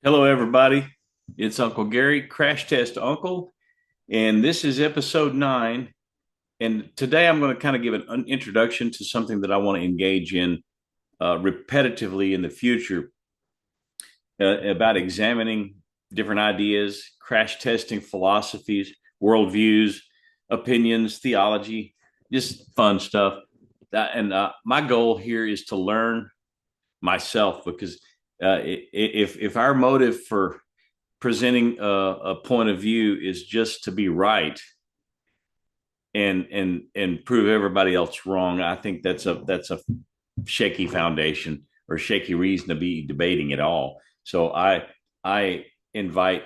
Hello, everybody. It's Uncle Gary, Crash Test Uncle, and this is episode 9. And today I'm going to kind of give an introduction to something that I want to engage in repetitively in the future about examining different ideas, crash testing philosophies, worldviews, opinions, theology, just fun stuff. And my goal here is to learn myself because if our motive for presenting a point of view is just to be right and prove everybody else wrong, I think that's a shaky foundation or shaky reason to be debating at all. So I invite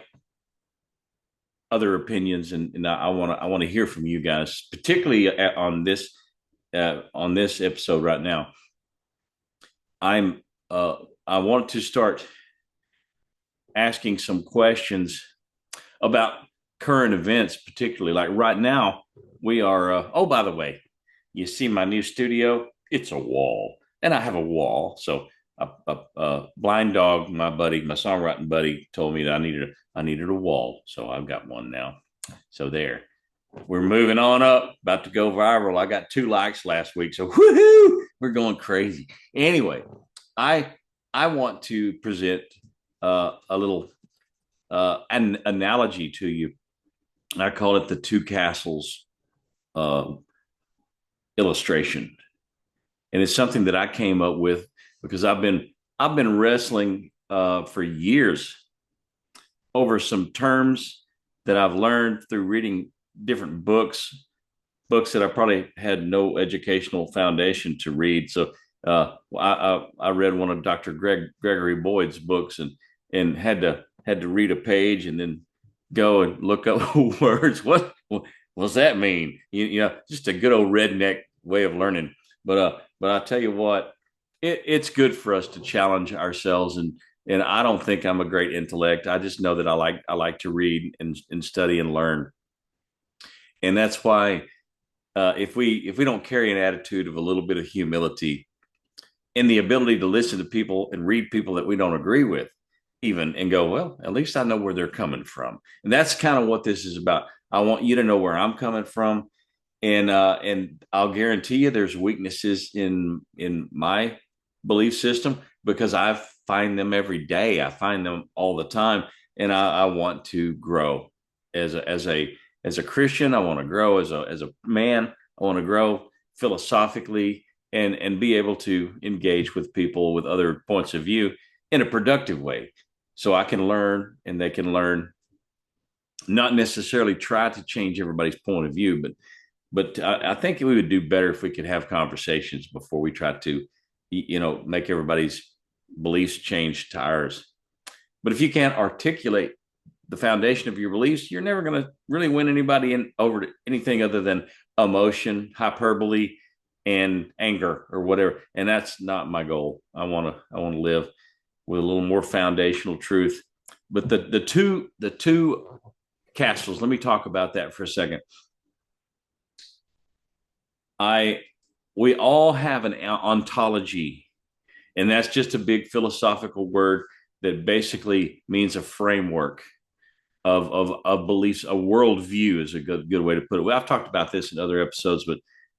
other opinions, and I want to hear from you guys, particularly on this episode right now. I'm I want to start asking some questions about current events, particularly like right now. We are, oh, by the way, you see my new studio? It's a wall, and I have a wall. So a blind dog, my buddy, my songwriting buddy, told me that I needed a wall. So I've got one now. So there. We're moving on up, about to go viral. I got 2 likes last week. So woohoo, we're going crazy. Anyway, I I want to present a little an analogy to you. I call it the two castles uh, illustration, and it's something that I came up with because I've been wrestling for years over some terms that I've learned through reading different books that I probably had no educational foundation to read. So I read one of Dr. Gregory Boyd's books and had to read a page and then go and look up words. What does that mean? Just a good old redneck way of learning. But I tell you what, it's good for us to challenge ourselves, and I don't think I'm a great intellect. I just know that I like to read and study and learn, and that's why if we don't carry an attitude of a little bit of humility and the ability to listen to people and read people that we don't agree with, even, and go, well, at least I know where they're coming from. And that's kind of what this is about. I want you to know where I'm coming from. And I'll guarantee you there's weaknesses in my belief system because I find them every day. I find them all the time. And I want to grow as a Christian. I want to grow as a man. I want to grow philosophically and be able to engage with people with other points of view in a productive way. So I can learn and they can learn, not necessarily try to change everybody's point of view, but I think we would do better if we could have conversations before we try to, make everybody's beliefs change to ours. But if you can't articulate the foundation of your beliefs, you're never going to really win anybody in over anything other than emotion, hyperbole, and anger or whatever. And that's not my goal. I want to live with a little more foundational truth. But the two castles. Let me talk about that for a second. I We all have an ontology, and that's just a big philosophical word that basically means a framework of beliefs. A worldview is a good way to put it. Well, I've talked about this in other episodes,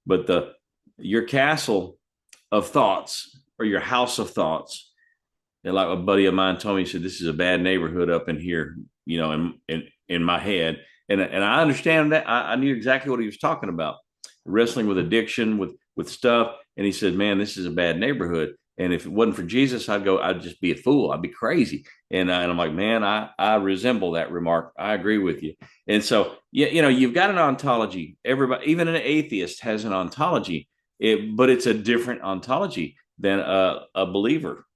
but the your castle of thoughts or your house of thoughts. And like a buddy of mine told me, he said, "This is a bad neighborhood up in here, in my head." And I understand that. I knew exactly what he was talking about, wrestling with addiction, with stuff. And he said, "Man, this is a bad neighborhood. And if it wasn't for Jesus, I'd just be a fool. I'd be crazy." And I'm like, man, I resemble that remark. I agree with you. And so, yeah, you've got an ontology. Everybody, even an atheist, has an ontology, but it's a different ontology than a believer.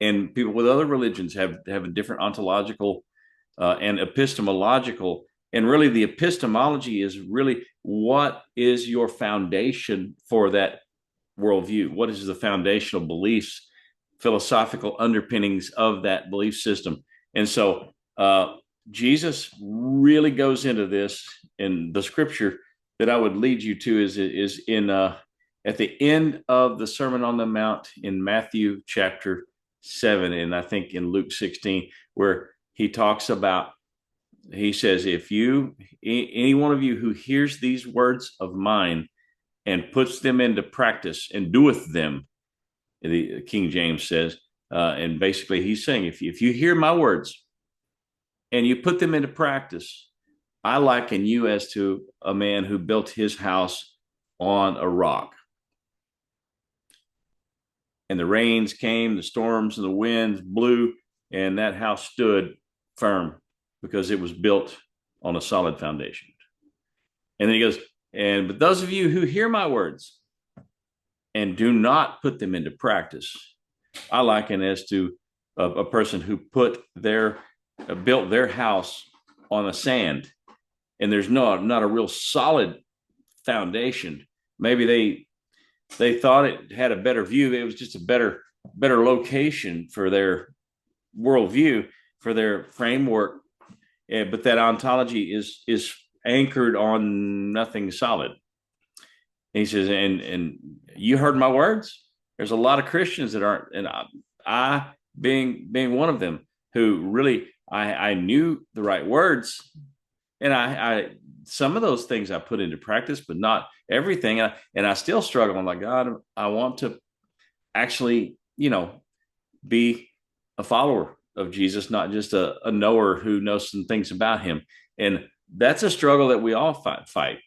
And people with other religions have a different ontological and epistemological. And really, the epistemology is really what is your foundation for that worldview? What is the foundational beliefs, philosophical underpinnings of that belief system? And so Jesus really goes into this, in the scripture that I would lead you to is in at the end of the Sermon on the Mount in Matthew chapter 7, and I think in Luke 16, where he talks about, he says, if you, any one of you who hears these words of mine and puts them into practice and doeth them, the King James says, and basically he's saying, if you hear my words and you put them into practice, I liken you as to a man who built his house on a rock. And the rains came, the storms and the winds blew, and that house stood firm because it was built on a solid foundation. And then he goes, but those of you who hear my words and do not put them into practice, I liken as to a person who built their house on a sand, and there's not a real solid foundation. Maybe they thought it had a better view. It was just a better location for their worldview, for their framework. But that ontology is anchored on nothing solid. And he says, and you heard my words. There's a lot of Christians that aren't, and I being one of them, who really I knew the right words, and I some of those things I put into practice, but not everything. And I still struggle. I'm like, God, I want to actually, be a follower of Jesus, not just a knower who knows some things about him. And that's a struggle that we all fight.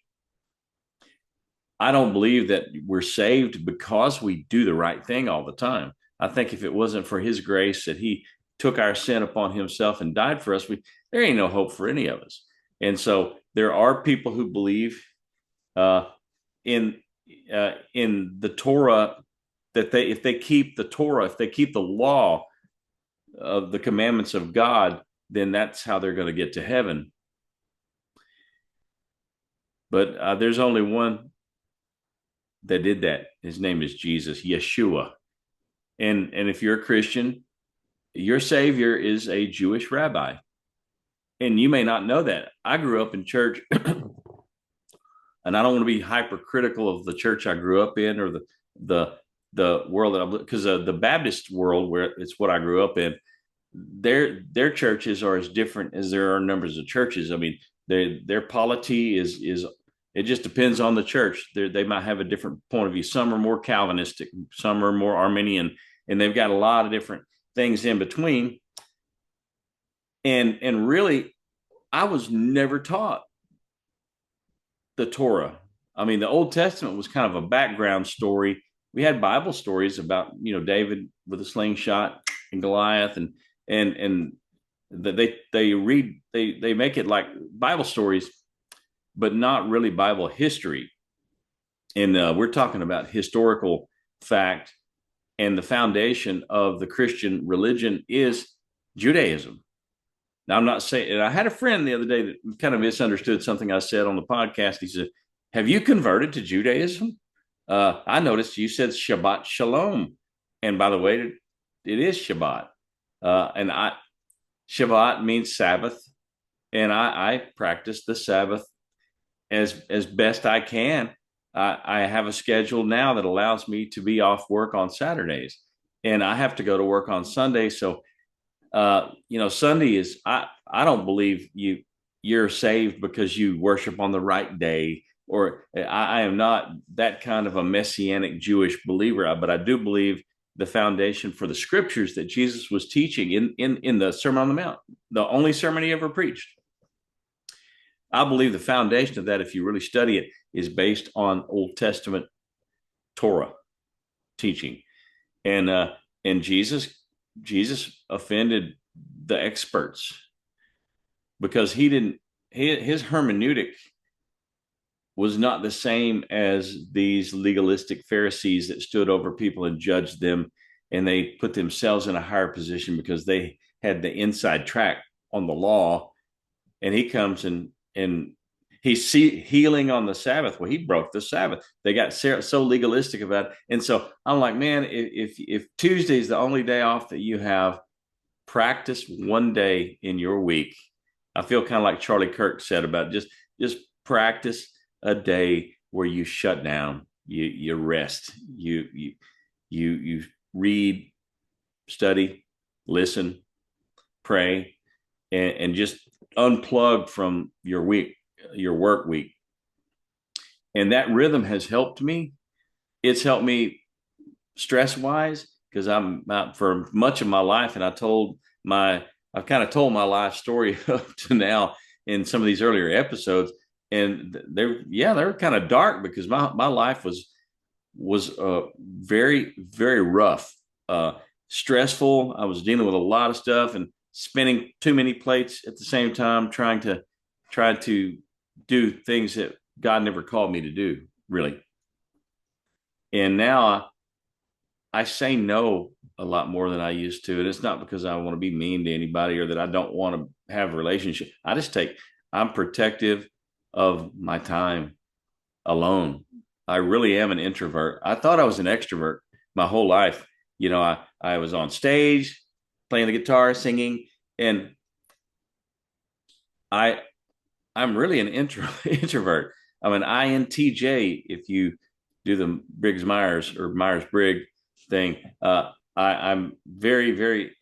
I don't believe that we're saved because we do the right thing all the time. I think if it wasn't for his grace that he took our sin upon himself and died for us, there ain't no hope for any of us. And so there are people who believe in the Torah, that if they keep the Torah, if they keep the law of the commandments of God, then that's how they're going to get to heaven. But there's only one that did that. His name is Jesus, Yeshua. And if you're a Christian, your Savior is a Jewish rabbi. And you may not know that. I grew up in church, and I don't want to be hypercritical of the church I grew up in, or the world that I'm, because the Baptist world, where it's what I grew up in, their churches are as different as there are numbers of churches. I mean, their polity is it just depends on the church. They might have a different point of view. Some are more Calvinistic, some are more Arminian, and they've got a lot of different things in between. And really, I was never taught the Torah. I mean, the Old Testament was kind of a background story. We had Bible stories about, David with a slingshot and Goliath, and they make it like Bible stories, but not really Bible history. And we're talking about historical fact, and the foundation of the Christian religion is Judaism. Now, I'm not saying, and I had a friend the other day that kind of misunderstood something I said on the podcast. He said, have you converted to Judaism? I noticed you said Shabbat Shalom. And by the way, it is Shabbat. Shabbat means Sabbath. And I practice the Sabbath as best I can. I have a schedule now that allows me to be off work on Saturdays, and I have to go to work on Sunday. So, Sunday is, I don't believe you're saved because you worship on the right day, or I am not that kind of a messianic Jewish believer, but I do believe the foundation for the scriptures that Jesus was teaching in the Sermon on the Mount, the only sermon he ever preached. I believe the foundation of that, if you really study it, is based on Old Testament Torah teaching. And Jesus offended the experts because his hermeneutic was not the same as these legalistic Pharisees that stood over people and judged them, and they put themselves in a higher position because they had the inside track on the law. And he comes and he's healing on the Sabbath. Well, he broke the Sabbath. They got so legalistic about it. And so I'm like, man, if Tuesday is the only day off that you have, practice one day in your week. I feel kind of like Charlie Kirk said about just practice a day where you shut down, you rest, you read study, listen, pray, and just unplug from your week, your work week. And that rhythm has helped me. It's helped me stress wise because I'm for much of my life, and I've kind of told my life story up to now in some of these earlier episodes, and they're kind of dark because my life was very, very rough, stressful. I was dealing with a lot of stuff and spinning too many plates at the same time, try to do things that God never called me to do, really. And now I say no a lot more than I used to. And it's not because I want to be mean to anybody or that I don't want to have a relationship. I'm protective of my time alone. I really am an introvert. I thought I was an extrovert my whole life. I was on stage playing the guitar, singing, and I I'm really an introvert. I'm an INTJ if you do the Briggs Myers or Myers Briggs thing. I'm very, very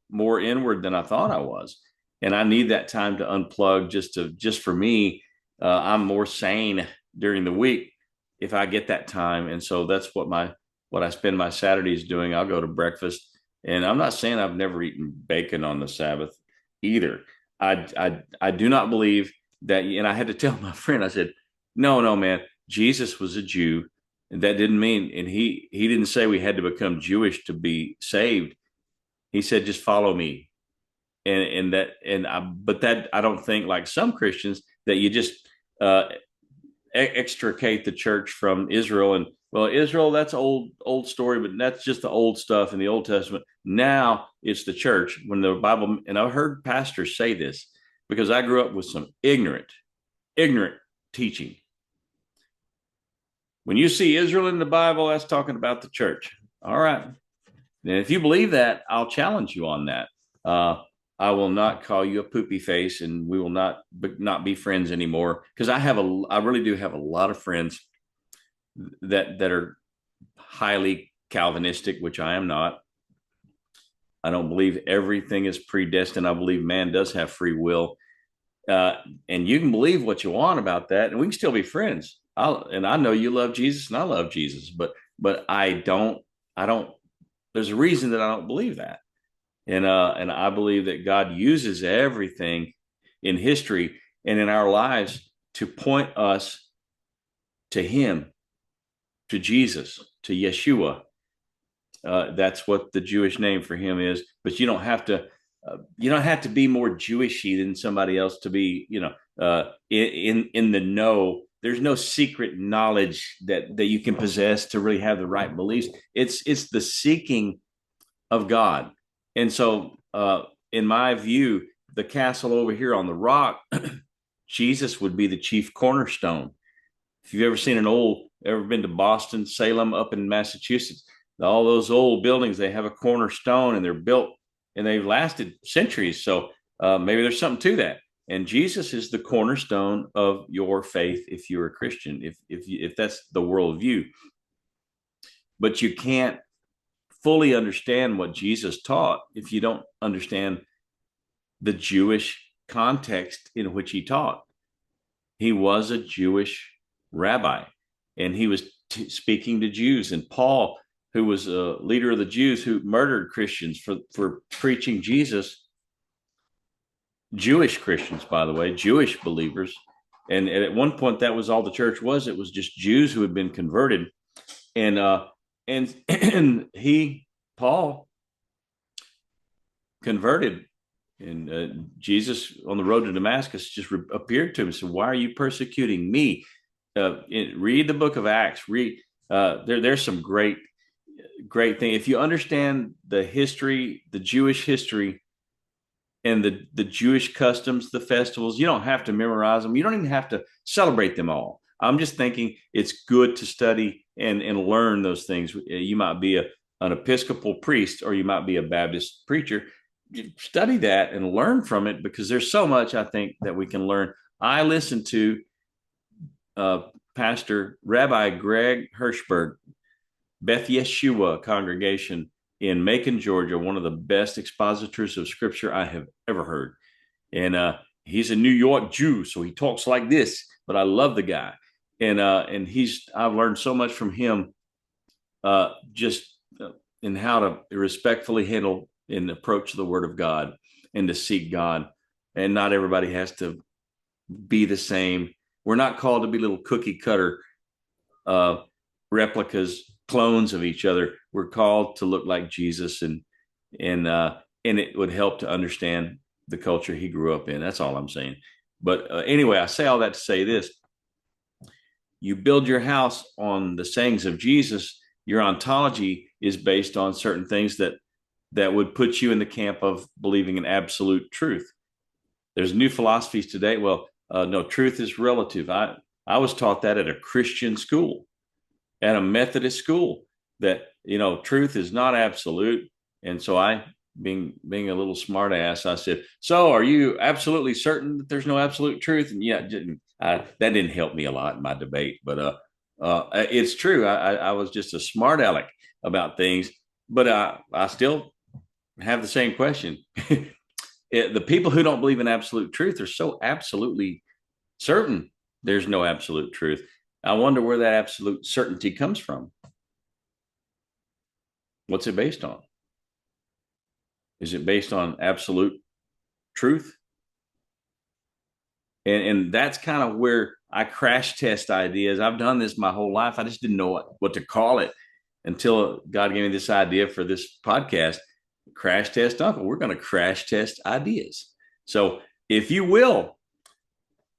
more inward than I thought I was, and I need that time to unplug. Just for me, I'm more sane during the week if I get that time, and so that's what I spend my Saturdays doing. I'll go to breakfast, and I'm not saying I've never eaten bacon on the Sabbath either. I do not believe that, and I had to tell my friend, I said, no, man, Jesus was a Jew. And that didn't mean, and he didn't say we had to become Jewish to be saved. He said, just follow me. But that, I don't think like some Christians that you just extricate the church from Israel. And well, Israel, that's old story, but that's just the old stuff in the Old Testament. Now it's the church. When the Bible, and I've heard pastors say this because I grew up with some ignorant teaching. When you see Israel in the Bible, that's talking about the church. All right. And if you believe that, I'll challenge you on that. I will not call you a poopy face, and we will not be friends anymore, because I really do have a lot of friends that are highly Calvinistic, which I am not. I don't believe everything is predestined. I believe man does have free will. And you can believe what you want about that, and we can still be friends. I know you love Jesus, and I love Jesus, but I don't. There's a reason that I don't believe that, and I believe that God uses everything in history and in our lives to point us to Him, to Jesus, to Yeshua. That's what the Jewish name for Him is. But you don't have to. You don't have to be more Jewishy than somebody else to be, in the know. There's no secret knowledge that you can possess to really have the right beliefs. It's the seeking of God. And so, in my view, the castle over here on the rock, Jesus would be the chief cornerstone. If you've ever been to Boston, Salem, up in Massachusetts, all those old buildings, they have a cornerstone, and they're built and they've lasted centuries. So maybe there's something to that. And Jesus is the cornerstone of your faith if you're a Christian, if that's the worldview. But you can't fully understand what Jesus taught if you don't understand the Jewish context in which he taught. He was a Jewish rabbi, and he was speaking to Jews. And Paul, who was a leader of the Jews who murdered Christians for preaching Jesus, Jewish Christians, by the way, Jewish believers. And at one point, that was all the church was. It was just Jews who had been converted. And Paul, converted. And Jesus on the road to Damascus just appeared to him and said, "Why are you persecuting me?" Read the book of Acts. There's some great thing. If you understand the history, the Jewish history, and the Jewish customs, the festivals, you don't have to memorize them. You don't even have to celebrate them all. I'm just thinking it's good to study and learn those things. You might be an Episcopal priest, or you might be a Baptist preacher. Study that and learn from it, because there's so much, I think, that we can learn. I listened to Pastor Rabbi Greg Hirschberg, Beth Yeshua congregation in Macon, Georgia, one of the best expositors of scripture I have ever heard. And he's a New York Jew, so he talks like this, but I love the guy. And I've learned so much from him, just in how to respectfully handle and approach the Word of God and to seek God. And not everybody has to be the same. We're not called to be little cookie cutter replicas, clones of each other. We're called to look like Jesus, and it would help to understand the culture he grew up in. That's all I'm saying. But anyway, I say all that to say this: you build your house on the sayings of Jesus. Your ontology is based on certain things that would put you in the camp of believing in absolute truth. There's new philosophies today. Well, no, truth is relative. I was taught that at a Christian school, at a Methodist school, that truth is not absolute. And so I, being a little smart ass, I said, "So are you absolutely certain that there's no absolute truth?" And yeah, that didn't help me a lot in my debate. But it's true. I was just a smart aleck about things, but I still have the same question. The people who don't believe in absolute truth are so absolutely certain there's no absolute truth. I wonder where that absolute certainty comes from. What's it based on? Is it based on absolute truth? And that's kind of where I crash test ideas. I've done this my whole life. I just didn't know what to call it until God gave me this idea for this podcast. Crash test uncle. We're going to crash test ideas. So if you will,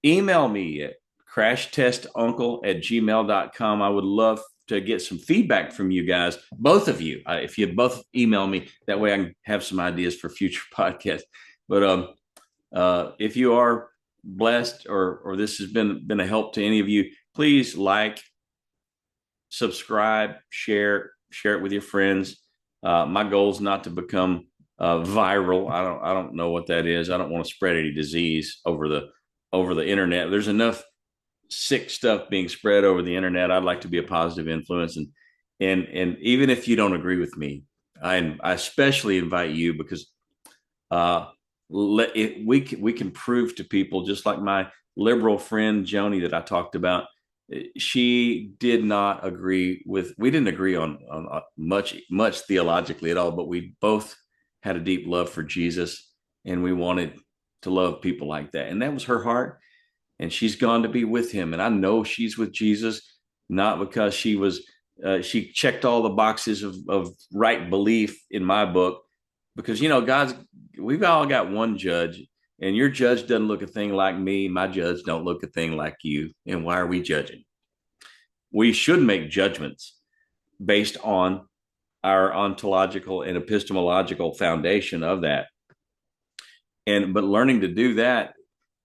email me at crashtestuncle@gmail.com. I would love to get some feedback from you guys, both of you. If you both email me, that way I can have some ideas for future podcasts. But if you are blessed or this has been a help to any of you, please like, subscribe, share it with your friends. My goal is not to become viral. I don't know what that is. I don't want to spread any disease over the internet. There's enough sick stuff being spread over the internet. I'd like to be a positive influence, and even if you don't agree with me, I especially invite you, because we can prove to people, just like my liberal friend Joni that I talked about. She did not agree with. We didn't agree on much theologically at all, but we both had a deep love for Jesus, and we wanted to love people like that, and that was her heart. And she's gone to be with him, and I know she's with Jesus, not because she checked all the boxes of right belief in my book, because we've all got one judge, and your judge doesn't look a thing like me. My judge don't look a thing like you. And why are we judging? We should make judgments based on our ontological and epistemological foundation of that. But learning to do that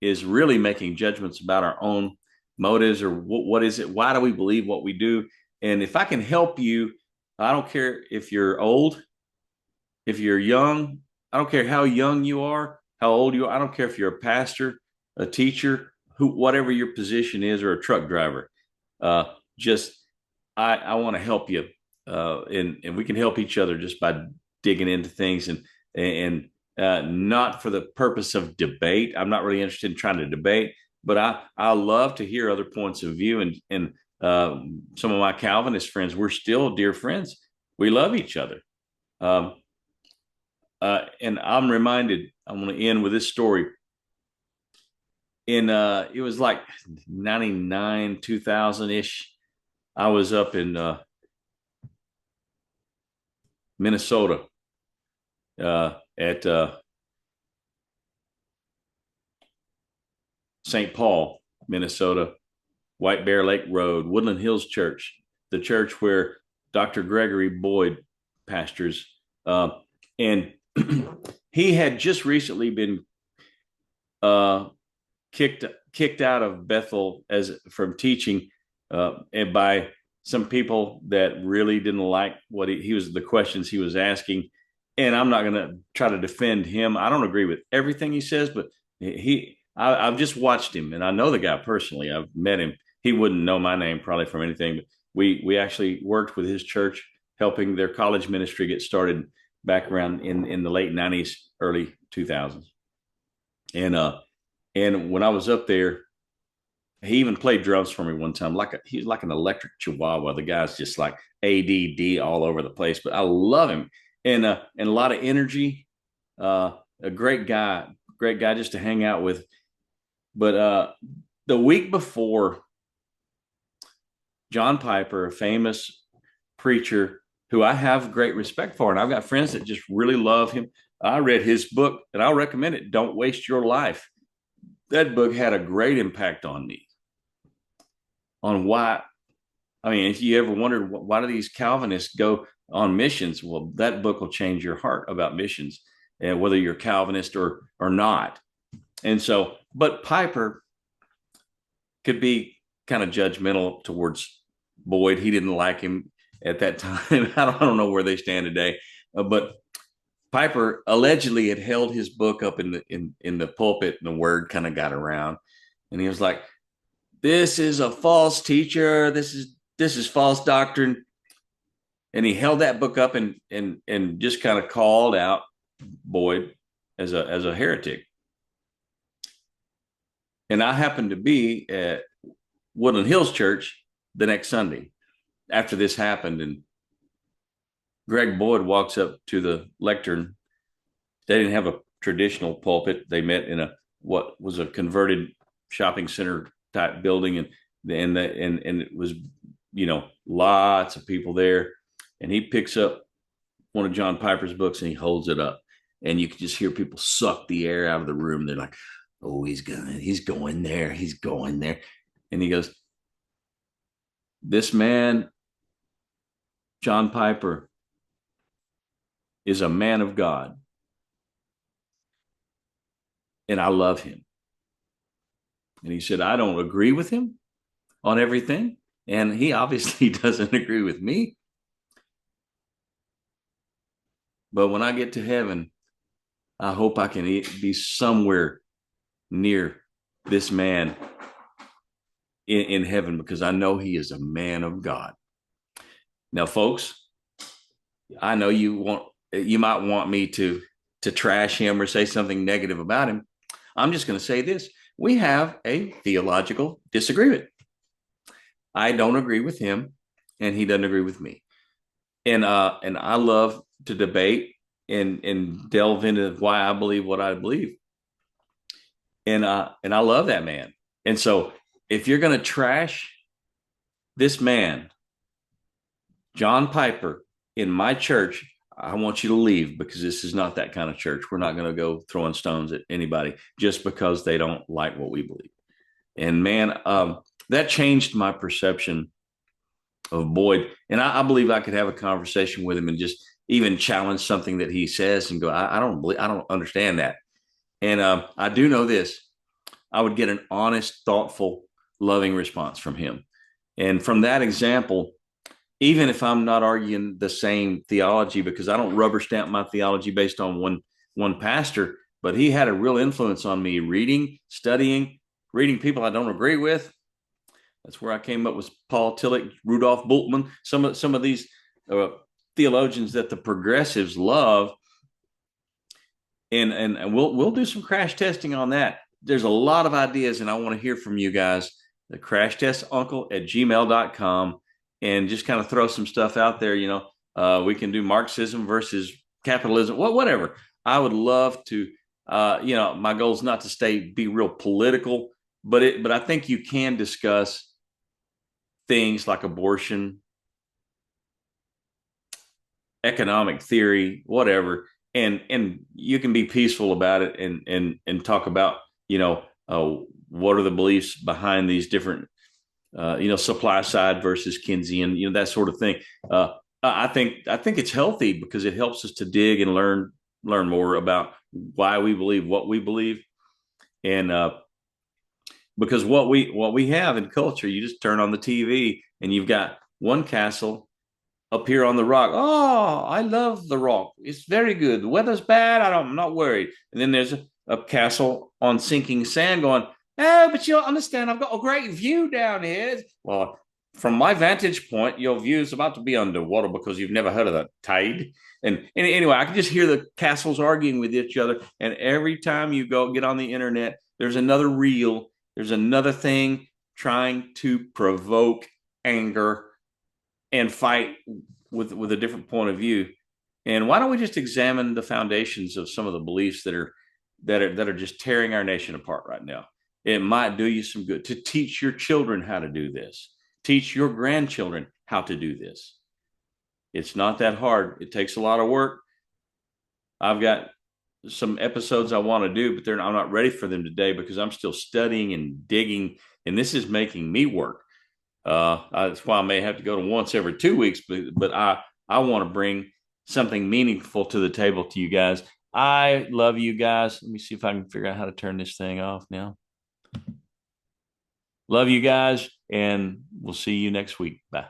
is really making judgments about our own motives, or what is it? Why do we believe what we do? And if I can help you, I don't care if you're old, if you're young, I don't care how young you are, how old you are. I don't care if you're a pastor, a teacher, whatever your position is, or a truck driver. I want to help you, and we can help each other just by digging into things, and not for the purpose of debate. I'm not really interested in trying to debate, but I love to hear other points of view. And some of my Calvinist friends, we're still dear friends. We love each other. And I'm reminded, I'm going to end with this story. It was like 99, 2000-ish. I was up in Minnesota at St. Paul, Minnesota, White Bear Lake Road, Woodland Hills Church, the church where Dr. Gregory Boyd pastors. And he had just recently been kicked out of Bethel from teaching, and by some people that really didn't like what the questions he was asking. And I'm not going to try to defend him. I don't agree with everything he says, but I've just watched him, and I know the guy personally. I've met him. He wouldn't know my name probably from anything, but we actually worked with his church helping their college ministry get started back around in the late 90s, early 2000s. And when I was up there, he even played drums for me one time. He's like an electric chihuahua. The guy's just like ADD all over the place, but I love him, and a lot of energy. A great guy just to hang out with. But the week before, John Piper, a famous preacher who I have great respect for, and I've got friends that just really love him. I read his book, and I'll recommend it. Don't Waste Your Life. That book had a great impact on me. On why, I mean, if you ever wondered why do these Calvinists go on missions, well, that book will change your heart about missions, and whether you're Calvinist or not. And so, but Piper could be kind of judgmental towards Boyd. He didn't like him at that time. I don't know where they stand today, but Piper allegedly had held his book up in the pulpit, and the word kind of got around, and he was like, "This is a false teacher. This is false doctrine." And he held that book up and just kind of called out Boyd as a heretic. And I happened to be at Woodland Hills Church the next Sunday after this happened, and Greg Boyd walks up to the lectern. They didn't have a traditional pulpit. They met in what was a converted shopping center type building, and it was, lots of people there. And he picks up one of John Piper's books and he holds it up, and you can just hear people suck the air out of the room. They're like, "Oh, he's going there. He's going there." And he goes, "This man, John Piper, is a man of God, and I love him." And he said, "I don't agree with him on everything, and he obviously doesn't agree with me. But when I get to heaven, I hope I can be somewhere near this man in heaven, because I know he is a man of God." Now, folks, I know you might want me to trash him or say something negative about him. I'm just going to say this. We have a theological disagreement. I don't agree with him, and he doesn't agree with me. And I love to debate and delve into why I believe what I believe. And I love that man. And so if you're going to trash this man, John Piper, in my church, I want you to leave, because this is not that kind of church. We're not going to go throwing stones at anybody just because they don't like what we believe. And man, that changed my perception of Boyd. And I believe I could have a conversation with him and just even challenge something that he says and go, I don't understand that. And I do know this. I would get an honest, thoughtful, loving response from him. And from that example, even if I'm not arguing the same theology, because I don't rubber stamp my theology based on one pastor, but he had a real influence on me reading, studying, reading people I don't agree with. That's where I came up with Paul Tillich, Rudolf Bultmann, some of these theologians that the progressives love. And we'll do some crash testing on that. There's a lot of ideas, and I want to hear from you guys. The crashtestuncle@gmail.com, and just kind of throw some stuff out there. We can do Marxism versus capitalism, whatever. I would love to. My goal is not to be real political, but I think you can discuss things like abortion, economic theory, whatever, and you can be peaceful about it and talk about what are the beliefs behind these different supply side versus Keynesian, that sort of thing. I think it's healthy, because it helps us to dig and learn more about why we believe what we believe, and because what we have in culture, you just turn on the TV and you've got one castle up here on the rock. "Oh, I love the rock. It's very good. The weather's bad. I'm not worried." And then there's a castle on sinking sand going, "Oh, but you'll understand, I've got a great view down here." Well, from my vantage point, your view is about to be underwater because you've never heard of the tide. And anyway, I can just hear the castles arguing with each other. And every time you go get on the internet, there's another reel, there's another thing trying to provoke anger and fight with a different point of view. And why don't we just examine the foundations of some of the beliefs that are just tearing our nation apart right now? It might do you some good to teach your children how to do this. Teach your grandchildren how to do this. It's not that hard. It takes a lot of work. I've got some episodes I want to do, but I'm not ready for them today because I'm still studying and digging, and this is making me work. That's why I may have to go to once every 2 weeks, but I want to bring something meaningful to the table to you guys. I love you guys. Let me see if I can figure out how to turn this thing off now. Love you guys, and we'll see you next week. Bye.